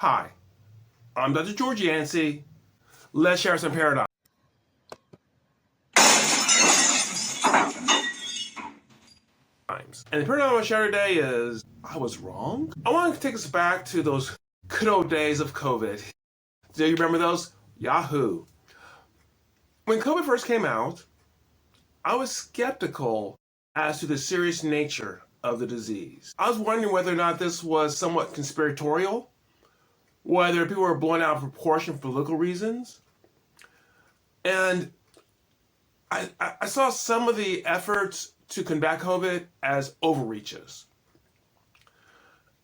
Hi, I'm Dr. George Yancey. Let's share some paradigms. And the paradigm I want to share today is I was wrong. I want to take us back to those good old days of COVID. Do you remember those? Yahoo. When COVID first came out, I was skeptical as to the serious nature of the disease. I was wondering whether or not this was somewhat conspiratorial, whether people were blown out of proportion for political reasons. And I saw some of the efforts to combat COVID as overreaches.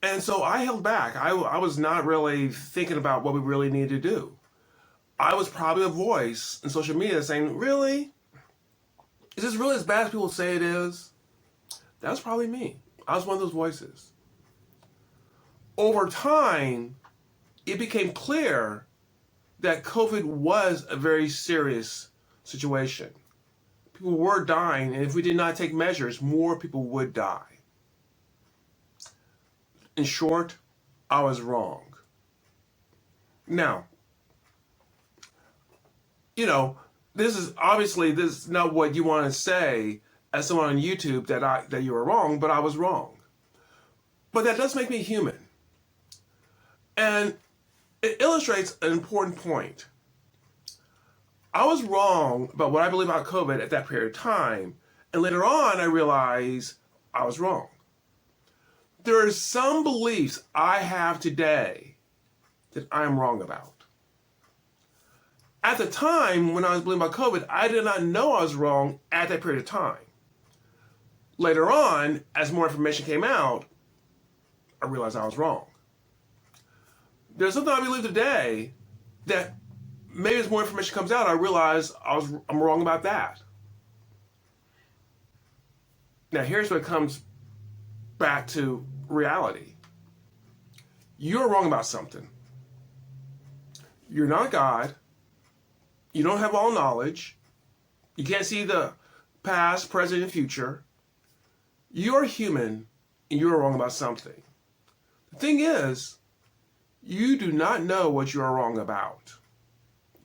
And so I held back. I was not really thinking about what we really needed to do. I was probably a voice in social media saying, really? Is this really as bad as people say it is? That was probably me. I was one of those voices. Over time, it became clear that COVID was a very serious situation. People were dying, and if we did not take measures, more people would die. In short, I was wrong. Now, this is not what you want to say as someone on YouTube that you were wrong, but I was wrong. But that does make me human. And it illustrates an important point. I was wrong about what I believe about COVID at that period of time, and later on I realized I was wrong. There are some beliefs I have today that I'm wrong about. At the time when I was believing about COVID, I did not know I was wrong at that period of time. Later on, as more information came out, I realized I was wrong. There's something I believe today that maybe as more information comes out, I realize I'm wrong about that. Now here's what comes back to reality. You're wrong about something. You're not God. You don't have all knowledge. You can't see the past, present, and future. You're human, and you're wrong about something. The thing is, you do not know what you are wrong about.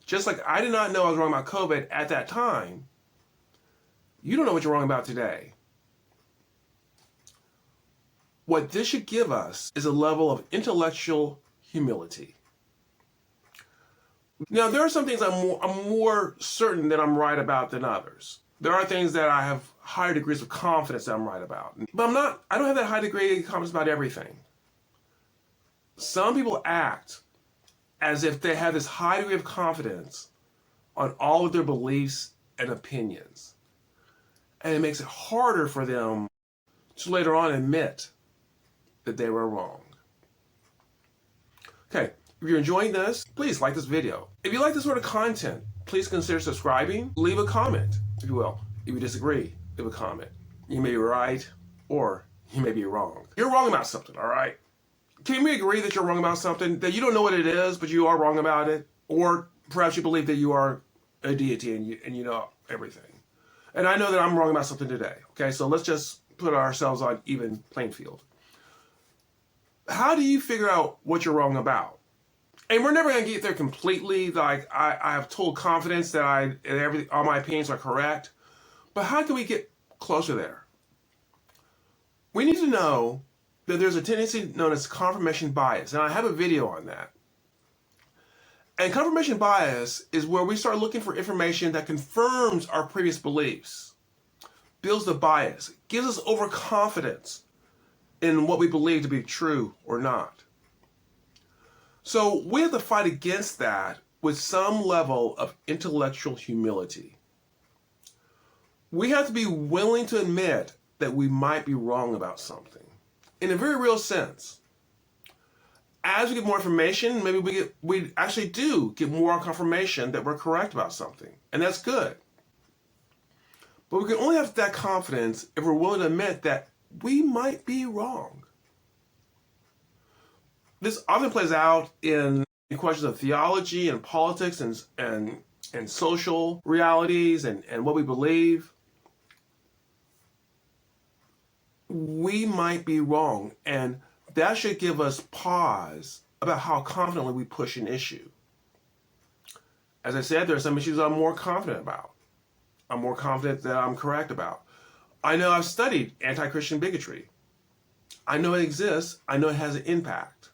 Just like I did not know I was wrong about COVID at that time, you don't know what you're wrong about today. What this should give us is a level of intellectual humility. Now, there are some things I'm more certain that I'm right about than others. There are things that I have higher degrees of confidence that I'm right about. But I don't have that high degree of confidence about everything. Some people act as if they have this high degree of confidence on all of their beliefs and opinions. And it makes it harder for them to later on admit that they were wrong. Okay, if you're enjoying this, please like this video. If you like this sort of content, please consider subscribing. Leave a comment, if you will. If you disagree, leave a comment. You may be right, or you may be wrong. You're wrong about something, all right? Can we agree that you're wrong about something, that you don't know what it is, but you are wrong about it? Or perhaps you believe that you are a deity and you know everything. And I know that I'm wrong about something today, okay? So let's just put ourselves on even playing field. How do you figure out what you're wrong about? And we're never going to get there completely. Like I have total confidence that all my opinions are correct. But how can we get closer there? We need to know that there's a tendency known as confirmation bias. And I have a video on that. And confirmation bias is where we start looking for information that confirms our previous beliefs, builds the bias, gives us overconfidence in what we believe to be true or not. So we have to fight against that with some level of intellectual humility. We have to be willing to admit that we might be wrong about something in a very real sense. As we get more information, maybe we actually do get more confirmation that we're correct about something, and that's good. But we can only have that confidence if we're willing to admit that we might be wrong. This often plays out in questions of theology and politics and social realities and what we believe. We might be wrong, and that should give us pause about how confidently we push an issue. As I said, there are some issues I'm more confident about. I'm more confident that I'm correct about. I know I've studied anti-Christian bigotry. I know it exists. I know it has an impact.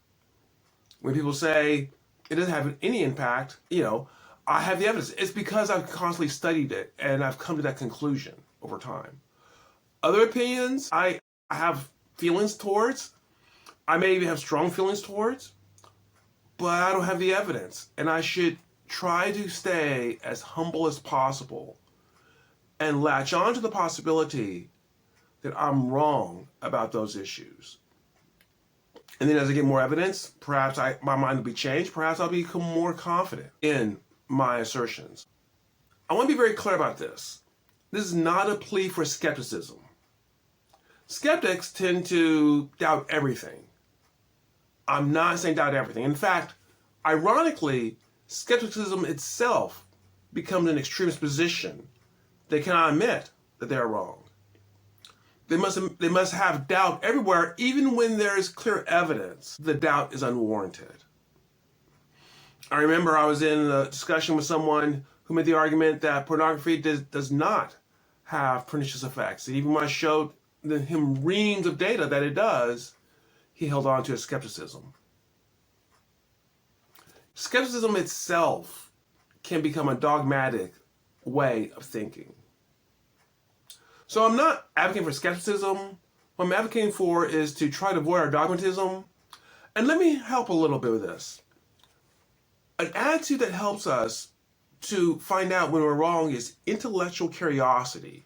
When people say it doesn't have any impact, I have the evidence. It's because I've constantly studied it and I've come to that conclusion over time. Other opinions, I have feelings towards. I may even have strong feelings towards, but I don't have the evidence. And I should try to stay as humble as possible and latch on to the possibility that I'm wrong about those issues. And then as I get more evidence, perhaps my mind will be changed. Perhaps I'll become more confident in my assertions. I want to be very clear about this. This is not a plea for skepticism. Skeptics tend to doubt everything. I'm not saying doubt everything. In fact, ironically, skepticism itself becomes an extremist position. They cannot admit that they are wrong. They must have doubt everywhere, even when there is clear evidence the doubt is unwarranted. I remember I was in a discussion with someone who made the argument that pornography does not have pernicious effects. And even when I showed him reams of data that it does, he held on to his skepticism. Skepticism itself can become a dogmatic way of thinking. So I'm not advocating for skepticism. What I'm advocating for is to try to avoid our dogmatism. And let me help a little bit with this. An attitude that helps us to find out when we're wrong is intellectual curiosity.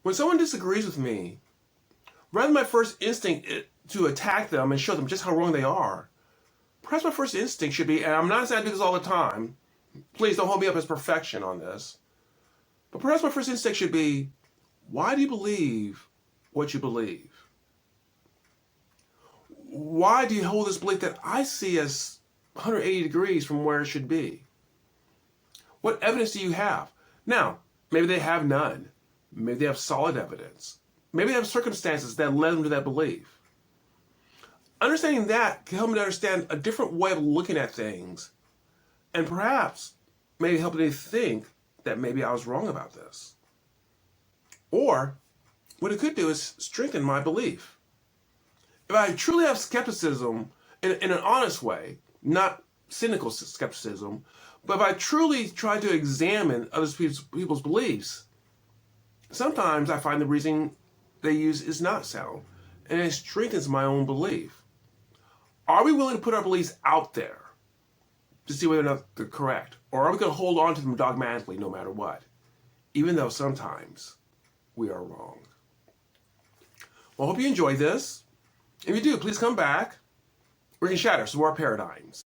When someone disagrees with me, rather than my first instinct to attack them and show them just how wrong they are, perhaps my first instinct should be, and I'm not saying I do this all the time, please don't hold me up as perfection on this, but perhaps my first instinct should be, why do you believe what you believe? Why do you hold this belief that I see as 180 degrees from where it should be? What evidence do you have? Now, maybe they have none. Maybe they have solid evidence. Maybe they have circumstances that led them to that belief. Understanding that can help me to understand a different way of looking at things, and perhaps maybe help me to think that maybe I was wrong about this. Or what it could do is strengthen my belief. If I truly have skepticism in an honest way, not cynical skepticism, but if I truly try to examine other people's beliefs, sometimes I find the reasoning they use is not sound, and it strengthens my own belief. Are we willing to put our beliefs out there to see whether or not they're correct? Or are we going to hold on to them dogmatically no matter what, even though sometimes we are wrong? Well, I hope you enjoyed this. If you do, please come back. We can shatter some more paradigms.